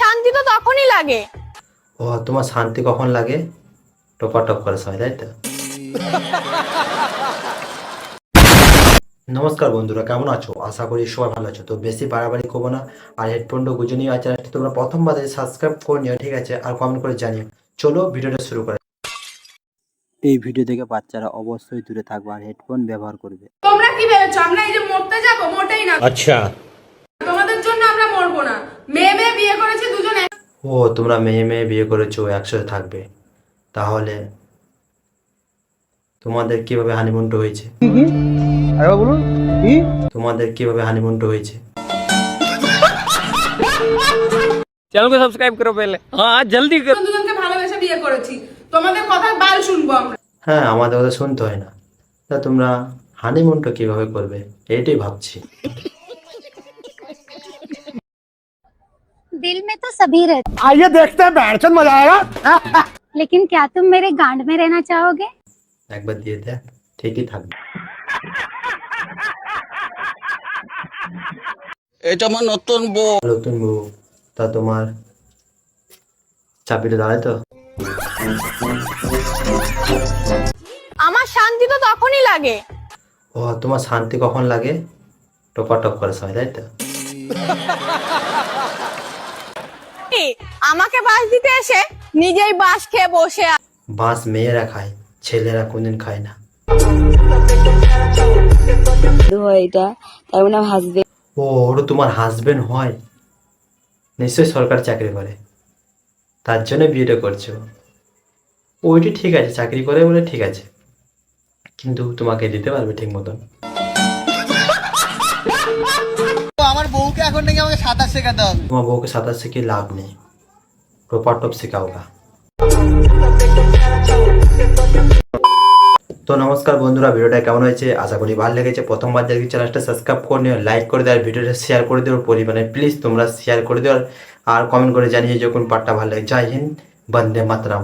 শান্তি তো তখনই লাগে। ও, তোমার শান্তি কখন লাগে? টপাটপ করার সময়, তাই তো? নমস্কার বন্ধুরা, কেমন আছো? আশা করি সবাই ভালো আছো। তো বেশি বাড়াবাড়ি করবো না, আর হেডফোনটা গুঁজে নিয়ে আর চ্যানেলটি তোমরা প্রথমবার সাবস্ক্রাইব করে নিও, ঠিক আছে? আর কমেন্ট করে জানিও। চলো ভিডিওটা শুরু করা। এই ভিডিও থেকে বাচ্চারা অবশ্যই দূরে থাকবে আর হেডফোন ব্যবহার করবে। তোমরা কি ভেবেছো আমরা এই যে মরতে যাবো? মোটেই না। अच्छा। তোমাদের জন্য আমরা মরবো না। মেয়ে মেয়ে বিয়ে করেছে দুজন ও, তোমরা মেয়ে মেয়ে বিয়ে করেছো, একসাথে থাকবে। তাহলে তোমাদের কিভাবে হানিমুনটা হয়েছে? তোমাদের কিভাবে হানিমুনটা হয়েছে? चैनल को सब्सक्राइब करो पहले। हाँ जल्दी करो। দুজনকে ভালোবেসে বিয়ে করেছি। তোমাদের কথার বাল শুনবো আমরা। হ্যাঁ, আমাদের কথা শুনতে হয় না। তা তোমরা হানিমুনটা কিভাবে করবে এইটাই ভাবছি। दिल में तो सभी रहते आइए देखते हैं बैठचंद मजा आएगा। लेकिन क्या तुम मेरे गांड में रहना चाहोगे? একবার দিয়ে দেখ, ঠিকই থাকবে। এটা আমার নতুন বউ। নতুন বউ, তা তোমার চাবিটা দাঁড়ায় তো? আমার শান্তি তো তখনই লাগে। ও, তোমার শান্তি কখন লাগে? টপাটপ করার সময়, তাই তো? আমাকে বাস দিতে এসে নিজেই বাস খেয়ে বসে বাঁশ মেয়েরা খায়, ছেলেরা কোনদিন খায় না। এটা তার মানে হাসবে। ও, ওটা তোমার হাজবেন্ড হয়? নিশ্চয়ই সরকারি চাকরি করে, তার জন্য বিয়েটা করছো। ওইটি ঠিক আছে, চাকরি করে বলে ঠিক আছে, কিন্তু তোমাকে দিতে পারবে ঠিক মতন? আমার বউকে এখন নাকি আমাকে সাঁতার শেখাতে হবে। তোমার বউকে সাঁতার শিখিয়ে লাভ নেই, টপাটপ শেখাওগা। তো নমস্কার বন্ধুরা, ভিডিওটা কেমন হয়েছে আশা করি ভালো লেগেছে। প্রথমবার যদি চ্যানেলটা সাবস্ক্রাইব করে নিও, লাইক করে দেওয়ার, ভিডিওটা শেয়ার করে দেওয়ার পরিমাণে প্লিজ তোমরা শেয়ার করে দেওয়ার, আর কমেন্ট করে জানিয়ে যখন পার্টটা ভালো লাগে। জয় হিন্দ, বন্দে মাতরম।